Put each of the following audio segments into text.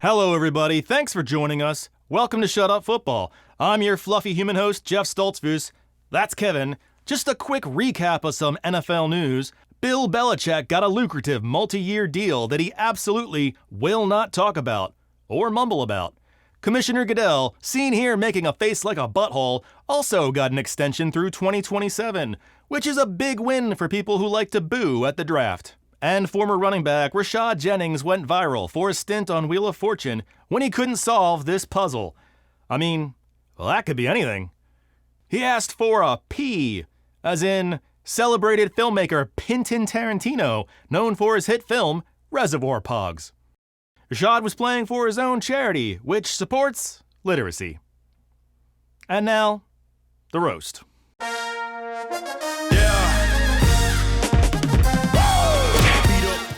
Hello, everybody. Thanks for joining us. Welcome to Shut Up Football. I'm your fluffy human host, Jeff Stoltzfus. That's Kevin. Just a quick recap of some NFL news. Bill Belichick got a lucrative multi-year deal that he absolutely will not talk about or mumble about. Commissioner Goodell, seen here making a face like a butthole, also got an extension through 2027, which is a big win for people who like to boo at the draft. And former running back Rashad Jennings went viral for a stint on Wheel of Fortune when he couldn't solve this puzzle. I mean, well, that could be anything. He asked for a P, as in celebrated filmmaker Quentin Tarantino, known for his hit film Reservoir Dogs. Rashad was playing for his own charity, which supports literacy. And now, the roast.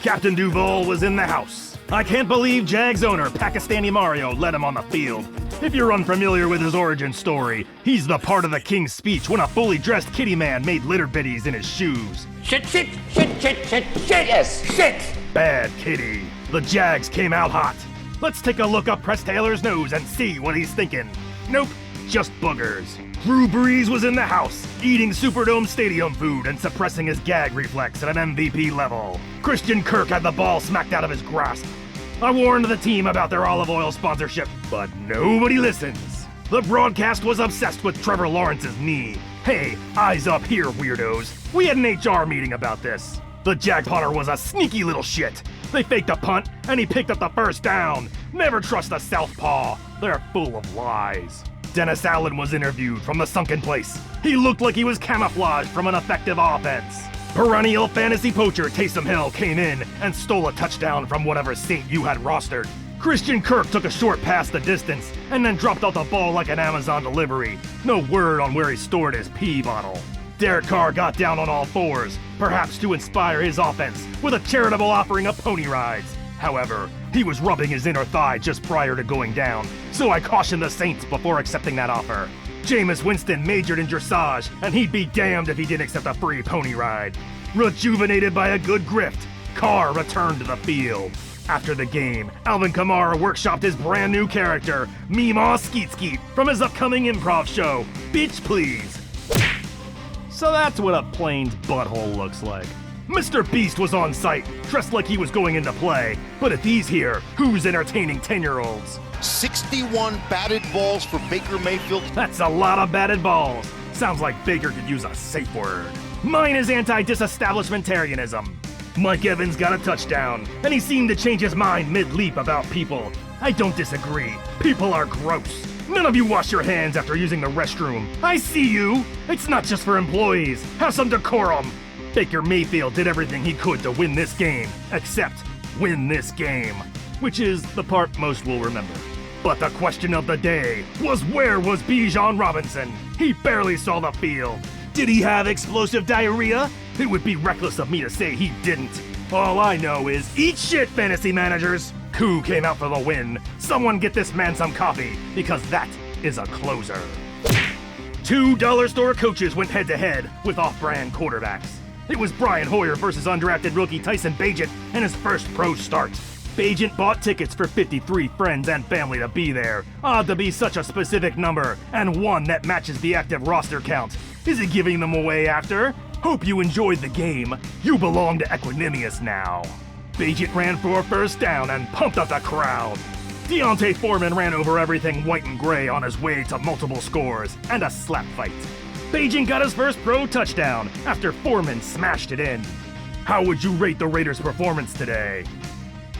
Captain Duval was in the house. I can't believe Jags owner Pakistani Mario let him on the field. If you're unfamiliar with his origin story, he's the part of the King's Speech when a fully dressed kitty man made litter bitties in his shoes. Shit, yes, shit! Bad kitty. The Jags came out hot. Let's take a look up Press Taylor's nose and see what he's thinking. Nope, just boogers. Drew Brees was in the house, eating Superdome Stadium food and suppressing his gag reflex at an MVP level. Christian Kirk had the ball smacked out of his grasp. I warned the team about their olive oil sponsorship, but nobody listens. The broadcast was obsessed with Trevor Lawrence's knee. Hey, eyes up here, weirdos. We had an HR meeting about this. The Jag punter was a sneaky little shit. They faked a punt, and he picked up the first down. Never trust a southpaw. They're full of lies. Dennis Allen was interviewed from the sunken place. He looked like he was camouflaged from an effective offense. Perennial fantasy poacher Taysom Hill came in and stole a touchdown from whatever saint you had rostered. Christian Kirk took a short pass the distance and then dropped out the ball like an Amazon delivery. No word on where he stored his pee bottle. Derek Carr got down on all fours, perhaps to inspire his offense with a charitable offering of pony rides. However, he was rubbing his inner thigh just prior to going down, so I cautioned the Saints before accepting that offer. Jameis Winston majored in dressage, and he'd be damned if he didn't accept a free pony ride. Rejuvenated by a good grift, Carr returned to the field. After the game, Alvin Kamara workshopped his brand new character, Meemaw Skeet Skeet, from his upcoming improv show, Bitch Please. So that's what a plane's butthole looks like. Mr. Beast was on site, dressed like he was going into play. But if he's here, who's entertaining 10-year-olds? 61 batted balls for Baker Mayfield. That's a lot of batted balls. Sounds like Baker could use a safe word. Mine is anti-disestablishmentarianism. Mike Evans got a touchdown, and he seemed to change his mind mid-leap about people. I don't disagree. People are gross. None of you wash your hands after using the restroom. I see you. It's not just for employees. Have some decorum. Baker Mayfield did everything he could to win this game, except win this game, which is the part most will remember. But the question of the day was, where was Bijan Robinson? He barely saw the field. Did he have explosive diarrhea? It would be reckless of me to say he didn't. All I know is, eat shit, fantasy managers. Koo came out for the win. Someone get this man some coffee, because that is a closer. Two dollar store coaches went head-to-head with off-brand quarterbacks. It was Brian Hoyer versus undrafted rookie Tyson Bagent in his first pro start. Bagent bought tickets for 53 friends and family to be there. Odd to be such a specific number, and one that matches the active roster count. Is he giving them away after? Hope you enjoyed the game. You belong to Equanimous now. Bagent ran for a first down and pumped up the crowd. Deontay Foreman ran over everything white and gray on his way to multiple scores and a slap fight. Bagent got his first pro touchdown after Foreman smashed it in. How would you rate the Raiders' performance today?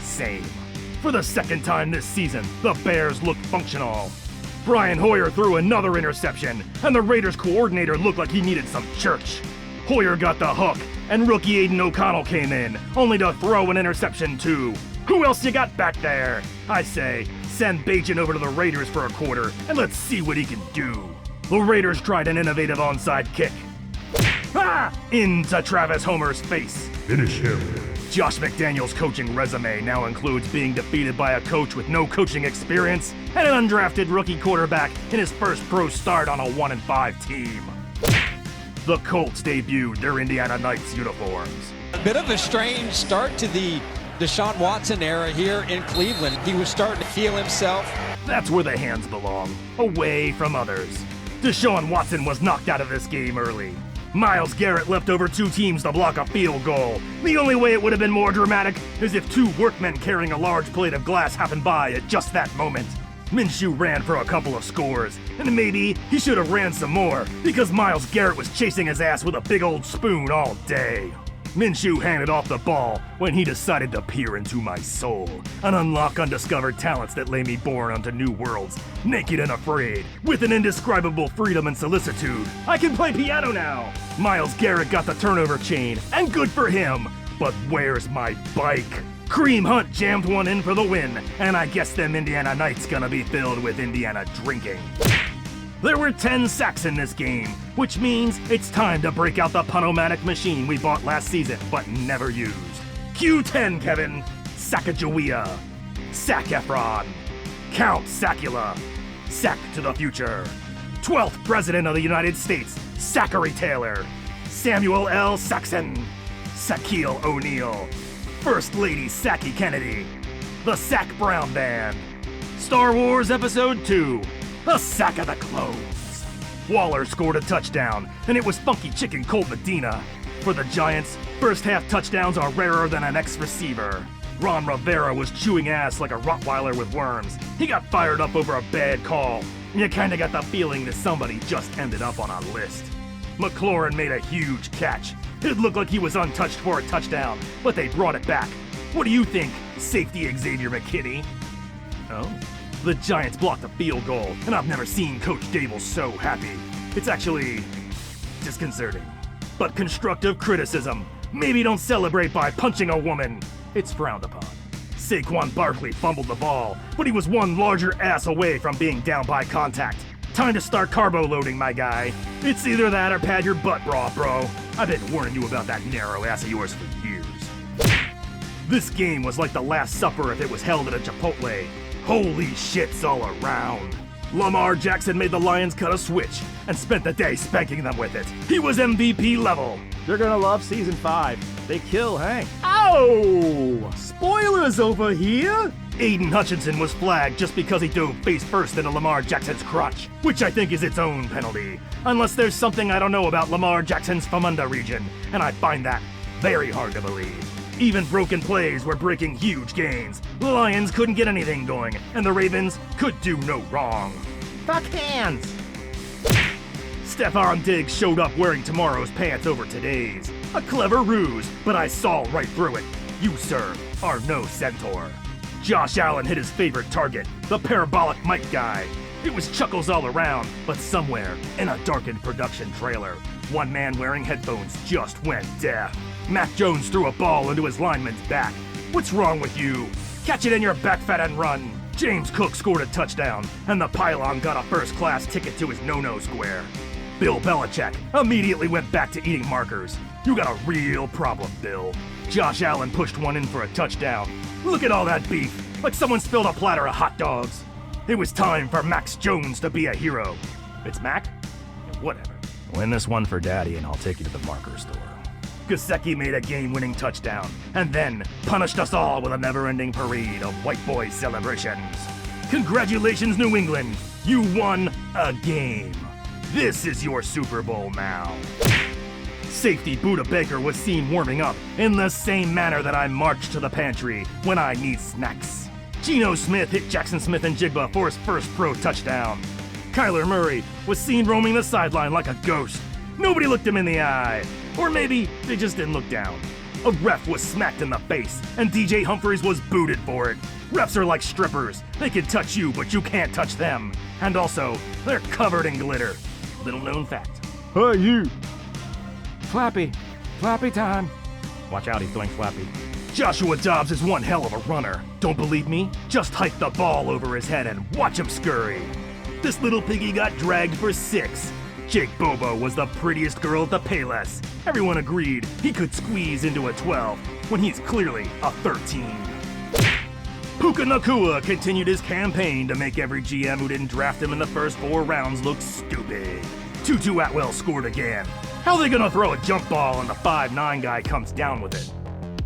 Same. For the second time this season, the Bears looked functional. Brian Hoyer threw another interception, and the Raiders coordinator looked like he needed some church. Hoyer got the hook, and rookie Aidan O'Connell came in, only to throw an interception too. Who else you got back there? I say, send Bagent over to the Raiders for a quarter, and let's see what he can do. The Raiders tried an innovative onside kick. Ah! Into Travis Homer's face. Finish him. Josh McDaniels' coaching resume now includes being defeated by a coach with no coaching experience and an undrafted rookie quarterback in his first pro start on a 1-5 team. The Colts debuted their Indiana Knights uniforms. A bit of a strange start to the Deshaun Watson era here in Cleveland. He was starting to feel himself. That's where the hands belong, away from others. Deshaun Watson was knocked out of this game early. Myles Garrett left over 2 teams to block a field goal. The only way it would have been more dramatic is if 2 workmen carrying a large plate of glass happened by at just that moment. Minshew ran for a couple of scores, and maybe he should have ran some more because Myles Garrett was chasing his ass with a big old spoon all day. Minshew handed off the ball when he decided to peer into my soul and unlock undiscovered talents that lay me born unto new worlds, naked and afraid, with an indescribable freedom and solicitude. I can play piano now! Myles Garrett got the turnover chain, and good for him, but where's my bike? Kareem Hunt jammed one in for the win, and I guess them Indiana nights gonna be filled with Indiana drinking. There were 10 sacks in this game, which means it's time to break out the Punomatic machine we bought last season but never used. Q10, Kevin. Sacagawea. Sac Efron. Count Sacula. Sack to the future. 12th President of the United States, Zachary Taylor. Samuel L. Saxon. Shaquille O'Neal. First Lady Saki Kennedy. The Sack Brown Band. Star Wars Episode 2. The Sack of the Clones. Waller scored a touchdown, and it was Funky Chicken Colt Medina. For the Giants, first half touchdowns are rarer than an ex-receiver. Ron Rivera was chewing ass like a Rottweiler with worms. He got fired up over a bad call. You kinda got the feeling that somebody just ended up on a list. McLaurin made a huge catch. It looked like he was untouched for a touchdown, but they brought it back. What do you think, safety Xavier McKinney? Oh? The Giants blocked a field goal, and I've never seen Coach Dable so happy. It's actually disconcerting. But constructive criticism. Maybe don't celebrate by punching a woman. It's frowned upon. Saquon Barkley fumbled the ball, but he was one larger ass away from being down by contact. Time to start carbo loading, my guy. It's either that or pad your butt bra, bro. I've been warning you about that narrow ass of yours for years. This game was like the Last Supper if it was held at a Chipotle. Holy shits all around. Lamar Jackson made the Lions cut a switch and spent the day spanking them with it. He was MVP level. You're gonna love season 5. They kill Hank. Ow! Spoilers over here! Aiden Hutchinson was flagged just because he dove face first into Lamar Jackson's crotch, which I think is its own penalty. Unless there's something I don't know about Lamar Jackson's Famunda region, and I find that very hard to believe. Even broken plays were breaking huge gains. The Lions couldn't get anything going, and the Ravens could do no wrong. Fuck hands! Stephon Diggs showed up wearing tomorrow's pants over today's. A clever ruse, but I saw right through it. You, sir, are no centaur. Josh Allen hit his favorite target, the parabolic mic guy. It was chuckles all around, but somewhere in a darkened production trailer, one man wearing headphones just went deaf. Mac Jones threw a ball into his lineman's back. What's wrong with you? Catch it in your back fat and run. James Cook scored a touchdown, and the pylon got a first-class ticket to his no-no square. Bill Belichick immediately went back to eating markers. You got a real problem, Bill. Josh Allen pushed one in for a touchdown. Look at all that beef, like someone spilled a platter of hot dogs. It was time for Max Jones to be a hero. It's Mac? Yeah, whatever. Win this one for Daddy and I'll take you to the marker store. Gesicki made a game-winning touchdown, and then punished us all with a never-ending parade of white boy celebrations. Congratulations, New England! You won a game. This is your Super Bowl now. Safety Buda Baker was seen warming up in the same manner that I march to the pantry when I need snacks. Geno Smith hit Jackson Smith and Jigba for his first pro touchdown. Kyler Murray was seen roaming the sideline like a ghost. Nobody looked him in the eye. Or maybe they just didn't look down. A ref was smacked in the face, and DJ Humphries was booted for it. Refs are like strippers. They can touch you, but you can't touch them. And also, they're covered in glitter. Little known fact. Hey, you! Flappy. Flappy time. Watch out, he's throwing Flappy. Joshua Doubs is one hell of a runner. Don't believe me? Just hike the ball over his head and watch him scurry. This little piggy got dragged for 6. Jake Bobo was the prettiest girl at the Payless. Everyone agreed he could squeeze into a 12 when he's clearly a 13. Puka Nacua continued his campaign to make every GM who didn't draft him in the first 4 rounds look stupid. Tutu Atwell scored again. How are they gonna throw a jump ball and the 5'9" guy comes down with it?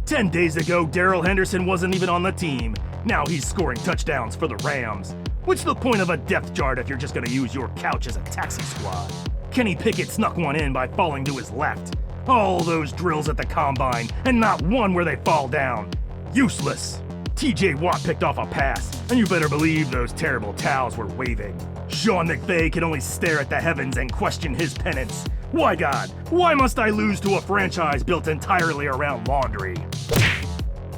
10 days ago, Darrell Henderson wasn't even on the team. Now he's scoring touchdowns for the Rams. What's the point of a depth chart if you're just gonna use your couch as a taxi squad? Kenny Pickett snuck one in by falling to his left. All those drills at the combine, and not one where they fall down. Useless. TJ Watt picked off a pass, and you better believe those terrible towels were waving. Sean McVay can only stare at the heavens and question his penance. Why, God, why must I lose to a franchise built entirely around laundry?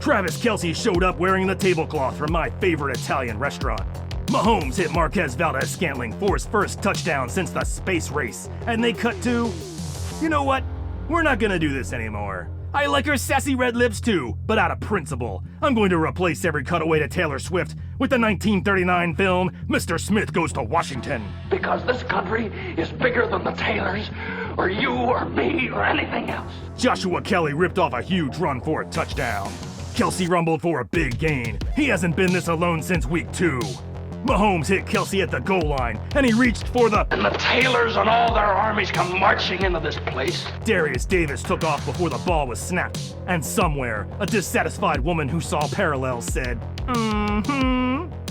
Travis Kelce showed up wearing the tablecloth from my favorite Italian restaurant. Mahomes hit Marquez Valdez-Scantling for his first touchdown since the space race, and they cut to, you know what? We're not gonna do this anymore. I like her sassy red lips too, but out of principle, I'm going to replace every cutaway to Taylor Swift with the 1939 film Mr. Smith Goes to Washington. Because this country is bigger than the Taylors, or you, or me, or anything else. Joshua Kelly ripped off a huge run for a touchdown. Kelce rumbled for a big gain. He hasn't been this alone since week 2. Mahomes hit Kelce at the goal line, and he reached for the... And the Taylors and all their armies come marching into this place. Darius Davis took off before the ball was snapped, and somewhere, a dissatisfied woman who saw parallels said,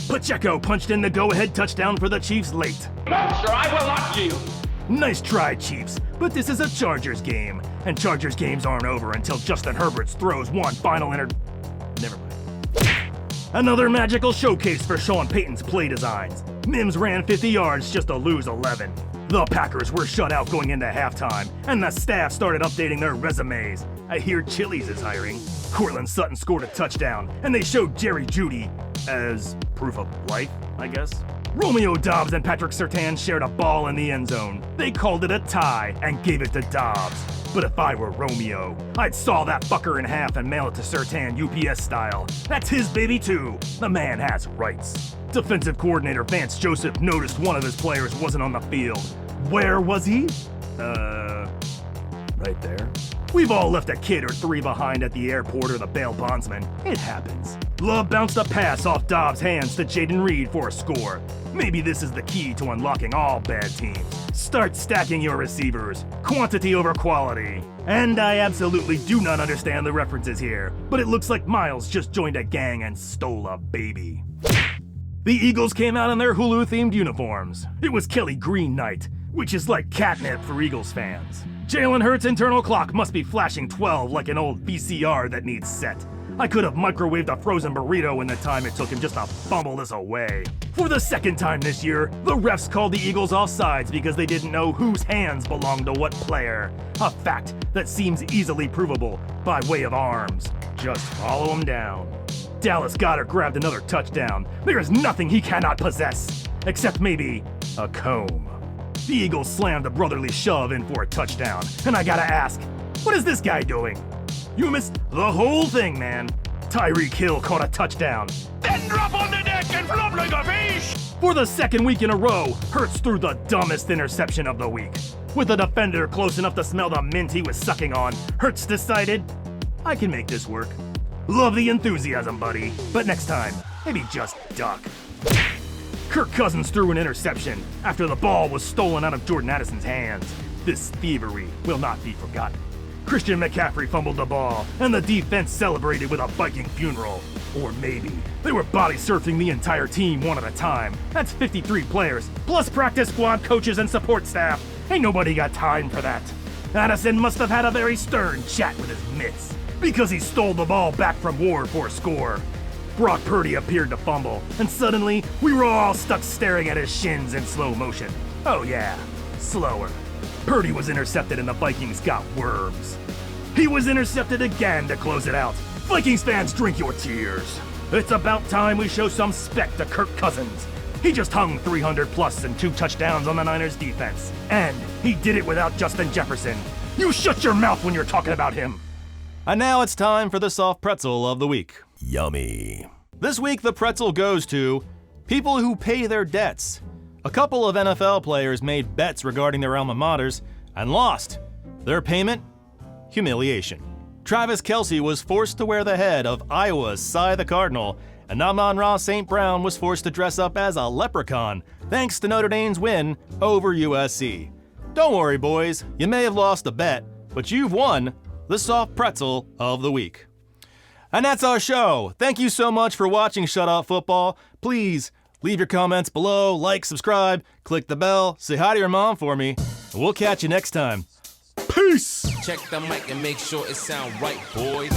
Pacheco punched in the go-ahead touchdown for the Chiefs late. No, sir, I will not yield. Nice try, Chiefs, but this is a Chargers game, and Chargers games aren't over until Justin Herbert throws one final Never mind. Another magical showcase for Sean Payton's play designs. Mims ran 50 yards just to lose 11. The Packers were shut out going into halftime, and the staff started updating their resumes. I hear Chili's is hiring. Courtland Sutton scored a touchdown, and they showed Jerry Jeudy as proof of life, I guess. Romeo Doubs and Patrick Surtain shared a ball in the end zone. They called it a tie and gave it to Doubs. But if I were Romeo, I'd saw that fucker in half and mail it to Surtain UPS style. That's his baby too. The man has rights. Defensive coordinator Vance Joseph noticed one of his players wasn't on the field. Where was he? Right there. We've all left a kid or 3 behind at the airport or the bail bondsman. It happens. Love bounced a pass off Dobbs' hands to Jayden Reed for a score. Maybe this is the key to unlocking all bad teams. Start stacking your receivers. Quantity over quality. And I absolutely do not understand the references here, but it looks like Miles just joined a gang and stole a baby. The Eagles came out in their Hulu-themed uniforms. It was Kelly Green Night, which is like catnip for Eagles fans. Jalen Hurts' internal clock must be flashing 12 like an old VCR that needs set. I could have microwaved a frozen burrito in the time it took him just to fumble this away. For the second time this year, the refs called the Eagles offsides because they didn't know whose hands belonged to what player. A fact that seems easily provable by way of arms. Just follow him down. Dallas Goedert grabbed another touchdown. There is nothing he cannot possess, except maybe a comb. The Eagles slammed a brotherly shove in for a touchdown, and I gotta ask, what is this guy doing? You missed the whole thing, man. Tyreek Hill caught a touchdown. Then drop on the deck and flop like a fish! For the second week in a row, Hurts threw the dumbest interception of the week. With a defender close enough to smell the mint he was sucking on, Hurts decided, I can make this work. Love the enthusiasm, buddy, but next time, maybe just duck. Kirk Cousins threw an interception after the ball was stolen out of Jordan Addison's hands. This thievery will not be forgotten. Christian McCaffrey fumbled the ball, and the defense celebrated with a Viking funeral. Or maybe they were body surfing the entire team one at a time. That's 53 players, plus practice squad coaches and support staff. Ain't nobody got time for that. Addison must have had a very stern chat with his mitts, because he stole the ball back from Ward for a score. Brock Purdy appeared to fumble, and suddenly we were all stuck staring at his shins in slow motion. Oh yeah, slower. Purdy was intercepted and the Vikings got worms. He was intercepted again to close it out. Vikings fans, drink your tears. It's about time we show some spec to Kirk Cousins. He just hung 300 plus and 2 touchdowns on the Niners defense. And he did it without Justin Jefferson. You shut your mouth when you're talking about him. And now it's time for the soft pretzel of the week. Yummy. This week the pretzel goes to people who pay their debts. A couple of NFL players made bets regarding their alma maters and lost. Their payment? Humiliation. Travis Kelce was forced to wear the head of Iowa's Cy the Cardinal, and Amon-Ra St. Brown was forced to dress up as a leprechaun thanks to Notre Dame's win over USC. Don't worry, boys, you may have lost a bet, but you've won the soft pretzel of the week. And that's our show. Thank you so much for watching Shut Up Football. Please leave your comments below, like, subscribe, click the bell, say hi to your mom for me. We'll catch you next time. Peace! Check the mic and make sure it sound right, boys.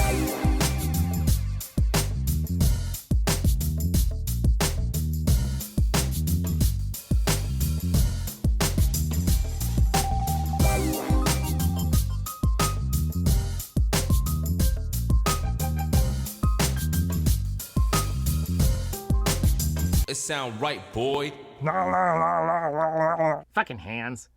It sound right, boy. Fucking hands.